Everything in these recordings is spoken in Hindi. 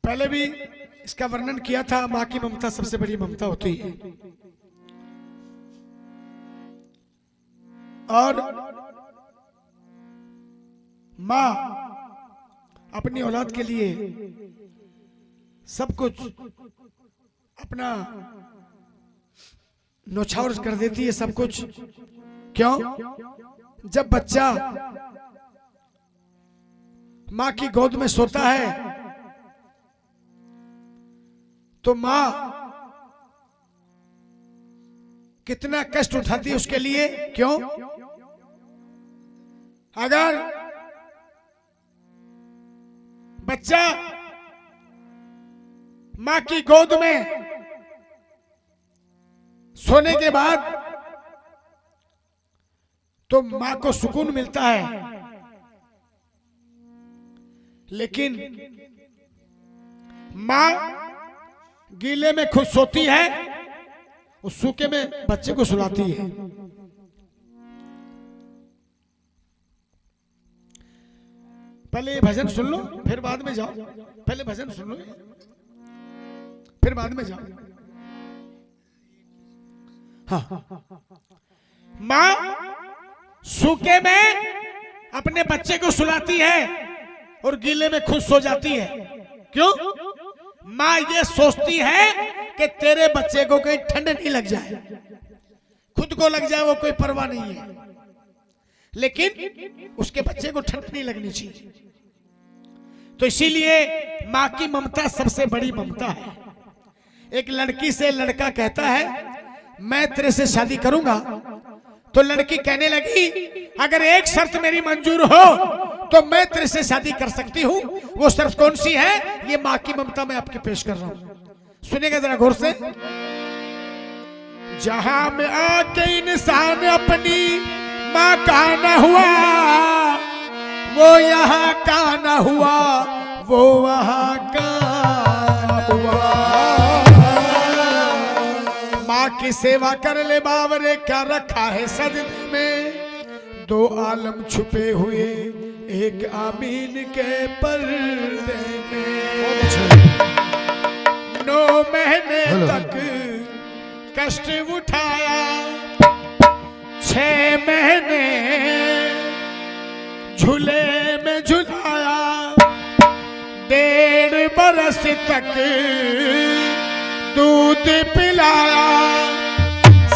पहले भी इसका वर्णन किया था, माँ की ममता सबसे बड़ी ममता होती है। और माँ अपनी औलाद के लिए सब कुछ अपना न्योछावर कर देती है, सब कुछ। क्यों? जब बच्चा माँ की गोद में सोता है तो माँ कितना कष्ट उठाती है उसके लिए। क्यों? अगर बच्चा माँ की गोद में सोने के बाद तो माँ को सुकून मिलता है, लेकिन माँ गीले में खुद सोती है, उस सूखे में बच्चे को सुलाती है। पहले ये भजन सुन लो, फिर बाद में जाओ। पहले भजन सुन लो, फिर बाद में जाओ। हाँ, माँ सूखे में अपने बच्चे को सुलाती है और गीले में खुद सो जाती है। क्यों? माँ ये सोचती है कि तेरे बच्चे को कहीं ठंड नहीं लग जाए, खुद को लग जाए वो कोई परवाह नहीं है, लेकिन उसके बच्चे को ठंड नहीं लगनी चाहिए। तो इसीलिए माँ की ममता सबसे बड़ी ममता है। एक लड़की से लड़का कहता है मैं तेरे से शादी करूंगा, तो लड़की कहने लगी अगर एक शर्त मेरी मंजूर हो तो मैं तेरे से शादी कर सकती हूँ। वो शर्त कौन सी है? ये माँ की ममता मैं आपके पेश कर रहा हूँ, सुनिएगा जरा गौर से। जहां में आके इंसान अपनी माँ का न हुआ, वो यहाँ का न हुआ, वो वहां का हुआ। माँ की सेवा कर ले बावरे, क्या रखा है सजदे में। दो आलम छुपे हुए एक आमीन के पर्दे में। 9 महीने तक कष्ट उठाया, 6 महीने झूले में झुलाया, 1.5 बरस तक दूध पिलाया।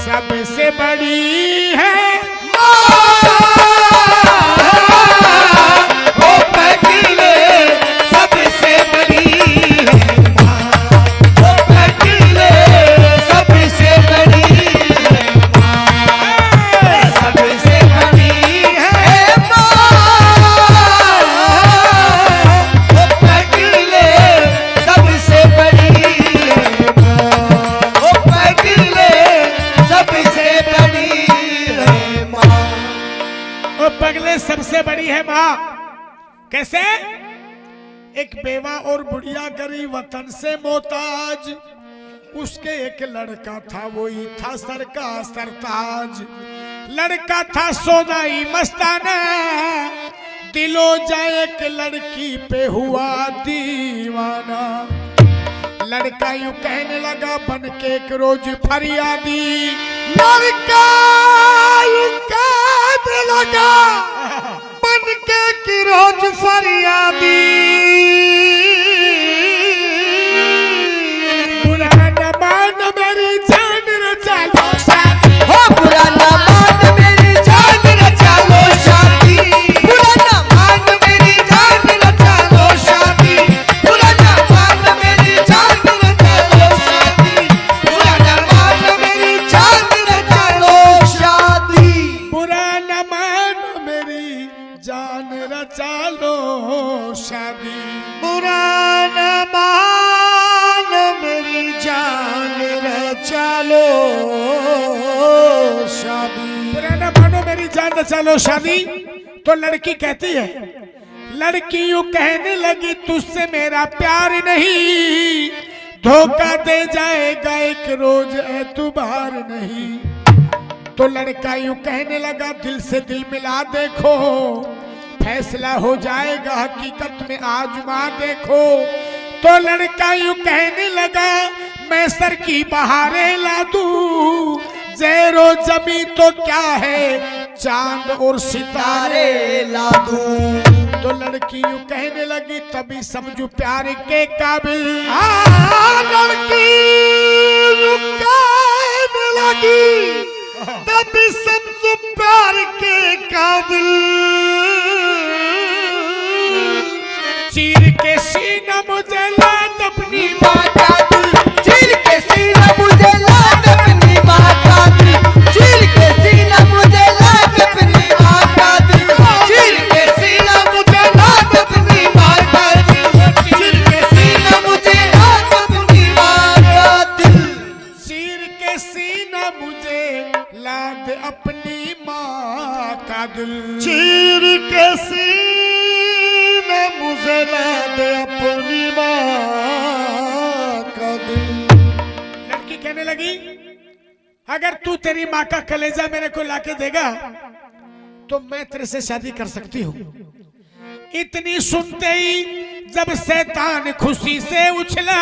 सबसे बड़ी है ओ पगले, सबसे बड़ी है ओ पगले, सबसे बड़ी है सबसे बड़ी है ओ पगले, सबसे बड़ी ओ पगले, सबसे बड़ी है माँ। ओ पगले सबसे बड़ी है माँ। कैसे? एक बेवा और बुढ़िया गरीब वतन से मोहताज, उसके एक लड़का था वही था सर का सरताज। लड़का था सोनाई मस्ताना, दिलो जाए के लड़की पे हुआ दीवाना। लड़का यूं कहने लगा बन के एक रोज फरियादी। लड़का यूं कहने लगा बन के एक रोज फरियादी। बुरा न मान मेरी जान रचा लो शादी, हो बुरा न मान मेरी जान रचा लो शादी। बुरा न मान मेरी जान रचा लो शादी। बुरा न मान मेरी जान रचा लो शादी। बुरा न मान मेरी जान रचा लो शादी। बुरा न मान मेरी जान रचा लो शादी। बुरा न मान मेरी जान रचा लो शादी। बुरा न मानो मेरी जान रचा लो शादी। तो लड़की कहती है, लड़की यूं कहने लगी तुझसे मेरा प्यार नहीं, धोखा दे जाएगा एक रोज एतबार नहीं। तो लड़का यूं कहने लगा दिल से दिल मिला देखो, फैसला हो जाएगा हकीकत में आजमा देखो। तो लड़का यूं कहने लगा मैं सर की बहारें ला दूं, ज़ेरो जमी तो क्या है चांद और सितारे ला दूं। तो लड़की यूं कहने लगी तभी समझू प्यार के काबिल। लड़की यूं कहने लगी तभी समझू प्यार के काबिल। चीर के सीना मुझे लाद अपनी माँ का दिल, चीर के सीना मुझे लाद अपनी माँ का दिल, चीर के सीना मुझे लाद अपनी माँ का दिल, चीर के सीना मुझे लाद अपनी माँ का दिल, चीर के सीना मुझे लाद अपनी माँ का दिल, चीर के सीना मुझे लाद अपनी माँ का दिल, चीर के सीना मुझे लाद अपनी माँ का दिल। लड़की कहने लगी अगर तू तेरी माँ का कलेजा मेरे को लाके देगा तो मैं तेरे से शादी कर सकती हूँ। इतनी सुनते ही जब शैतान खुशी से उछला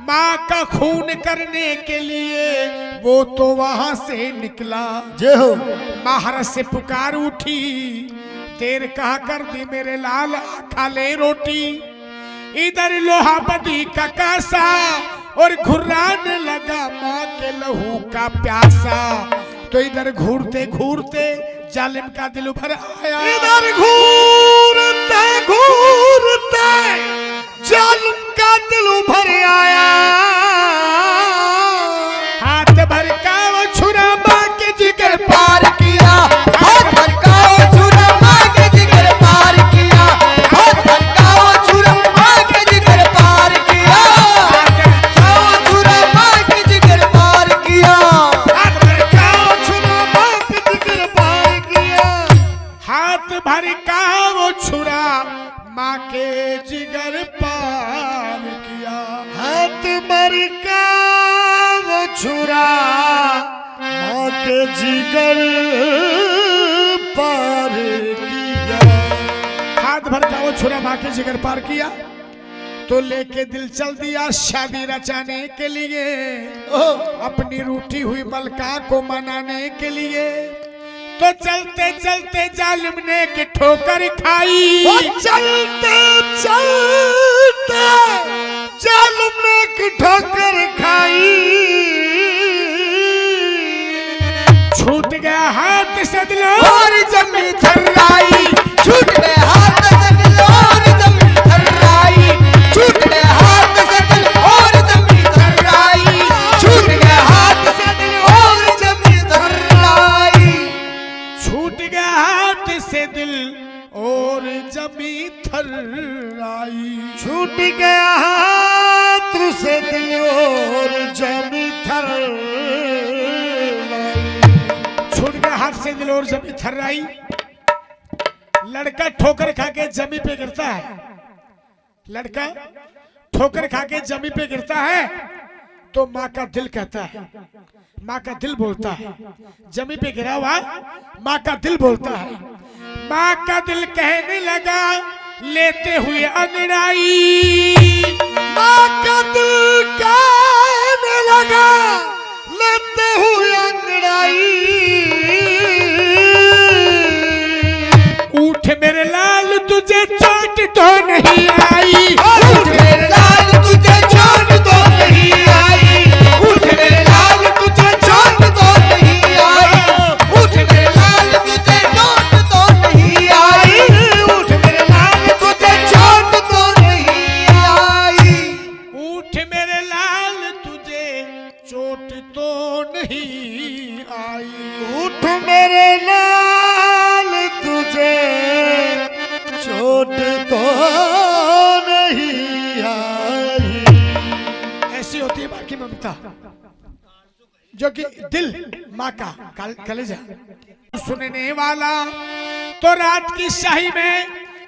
माँ का खून करने के लिए वो तो वहां से निकला। जय हो। महाराज से पुकार उठी देर कहा कर दी मेरे लाल खा ले रोटी। इधर लोहा बदी का कासा और घुर्राने लगा माँ के लहू का प्यासा। तो इधर घूरते घूरते जालिम का दिल उभर आया। इधर घूरते घूरते जालिम का दिल उभर आया। हाथ भर का वो छुरा माँ के जिगर पार किया, हाथ भर का वो छुरा माँ के जिगर पार किया, हाथ भर का वो छुरा माँ के जिगर पार किया, वो छुरा माँ के जिगर पार किया, हाथ भर का वो छुरा माँ के जिगर पार किया, हाथ भर का वो छुरा माँ के जिगर पार किया। हाथ भर का वो छुरा माँ के जिगर पार किया। हाथ भर का वो छुरा माँ के जिगर पार किया तो लेके दिल चल दिया शादी रचाने के लिए, अपनी रूठी हुई मलका को मनाने के लिए। तो चलते चलते जालिम ने की ठोकर खाई। वो चलते चलते जालिम ने की ठोकर खाई। छूट गया हाथ से दिल और जमी थर्राई, छूट गए हाथ से दिल और जमी थर्राई, छूट गए हाथ से दिल और जमी थर्राई, छूट गए हाथ से दिल और जमी थर्राई, छूट गया हाथ से दिल और जमी थर्राई। छूट गया हाथ से दिल और जमी थर्राई। छूट गया हाथ से दिल और जमी थर्राई। लड़का ठोकर खा के जमी पे गिरता है। लड़का ठोकर खा के जमी पे गिरता है तो माँ का दिल कहता है, माँ का दिल बोलता है। जमी पे गिरा हुआ माँ का दिल बोलता है। माँ का दिल कहने लगा लेते हुए अंगड़ाई। माँ का दिल कहने लगा लेते हुए अंगड़ाई। उठ मेरे लाल तुझे चोट तो नहीं आई, उठ मेरे लाल तुझे चोट तो नहीं आई, उठ मेरे लाल तुझे चोट तो नहीं आई, उठ मेरे लाल तुझे चोट तो नहीं आई, उठ मेरे लाल तुझे चोट तो नहीं आई, उठ मेरे लाल तुझे चोट तो नहीं आई, उठ मेरे लाल तुझे चोट तो नहीं आई। ऐसी होती है माँ की ममता, जो कि दिल माँ का कलेजा। सुनने वाला तो रात की शाही में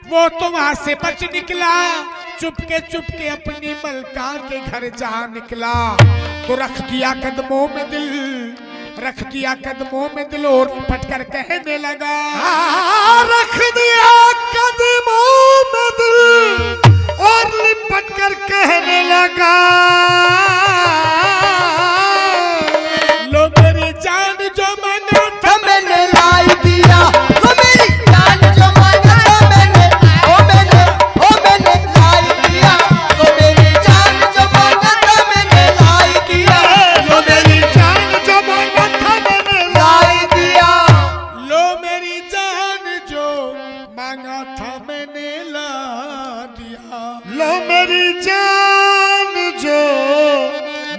वो तो वहां से बच निकला, चुपके अपनी मलका के घर जा निकला। तो रख दिया कदमों में दिल, रख दिया कदमों में दिल और पटकर कहने लगा। रख दिया कदमों में दिल और लिपट कर कहने लगा, लो मेरी जान जो मांगा था मैंने लाई दिया, लो मेरी जान जो मांगा था मैंने लाई दिया, लो मेरी जान जो मांगा था मैंने लाई दिया, लो मेरी जान जो मांगा था मैंने लाई दिया, लो मेरी जान जो मांगा था मैंने ला दिया, लो मेरी जान जो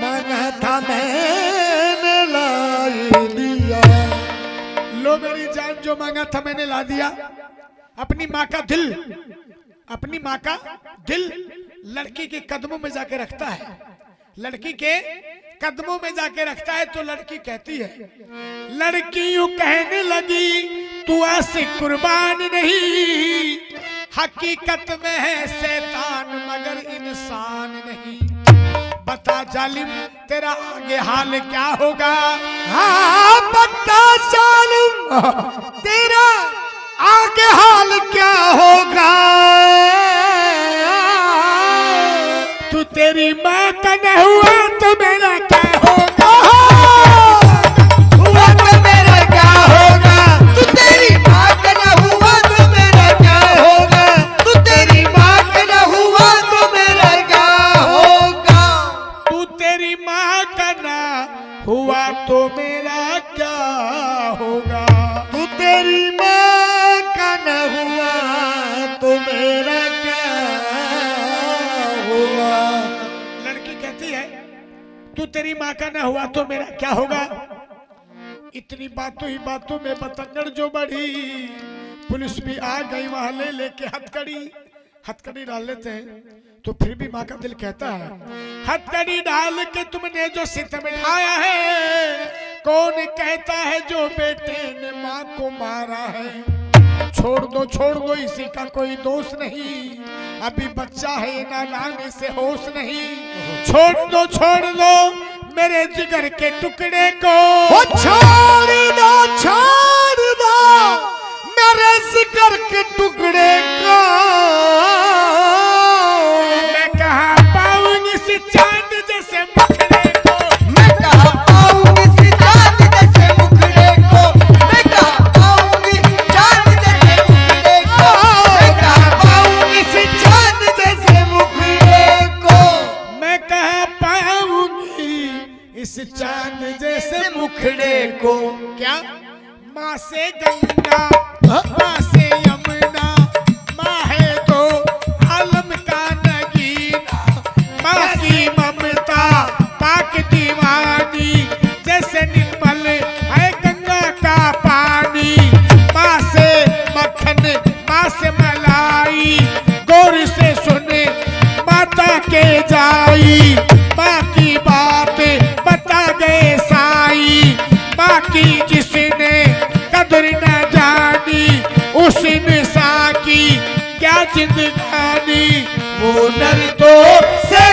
मांगा था मैंने लाई दिया, लो मेरी जान जो मांगा था मैंने ला दिया। अपनी माँ का दिल लड़की के कदमों में जाके रखता है, लड़की के कदमों में जाके रखता है। तो लड़की कहती है, लड़की यूं कहने लगी, तू आशिक कुर्बान नहीं, हकीकत में है शैतान मगर इंसान नहीं। बता जालिम तेरा आगे हाल क्या होगा, हाँ बता जालिम तेरा आगे हाल क्या होगा, तू तेरी माँ का न हुआ तो मेरा क्या होगा, हुआ तो मेरा क्या होगा, तू तेरी माँ का न हुआ तो मेरा क्या होगा, तू तेरी माँ का न हुआ तो मेरा क्या होगा, तू तेरी माँ का ना हुआ तो मेरा क्या होगा, तू तेरी माँ का न हुआ तो मेरा क्या होगा। लड़की कहती है, तू तेरी माँ का ना हुआ तो मेरा क्या होगा। इतनी बातों में बतंगड़ जो बढ़ी, पुलिस भी आ गई वहां लेके हथकड़ी डाल लेते हैं। तो फिर भी माँ का दिल कहता है, हथकड़ी डाल के तुमने जो सितम ढाया है, कौन कहता है जो बेटे ने माँ को मारा है। छोड़ दो इसी का कोई दोष नहीं, अभी बच्चा है ना लाने से होश नहीं। छोड़ दो मेरे जिगर के टुकड़े को, छोड़ दो मेरे जिगर के टुकड़े को, मैं कहाँ पाऊंगी इस चांद जैसे मुखड़े को, मैं कहाँ पाऊंगी इस चांद जैसे मुखड़े को, मैं कहाँ पाऊंगी चांद जैसे मुखड़े को, मैं कहाँ पाऊंगी इस चांद जैसे मुखड़े को, मैं कहाँ पाऊंगी इस चांद जैसे मुखड़े को। क्या माँ से गंगा माँ से यमुना, माँ है तो आलम का नगीना, माँ की ममता पाक दीवानी, जैसे निर्मल है गंगा का पानी। माँ से मक्खन माँ से मलाई, गौर से सुने माता के जाई, माँ की बात बता गए साई। माँ की जिसने कदर न जानी, उस इंसान की क्या जिंदगानी। वो नर तो से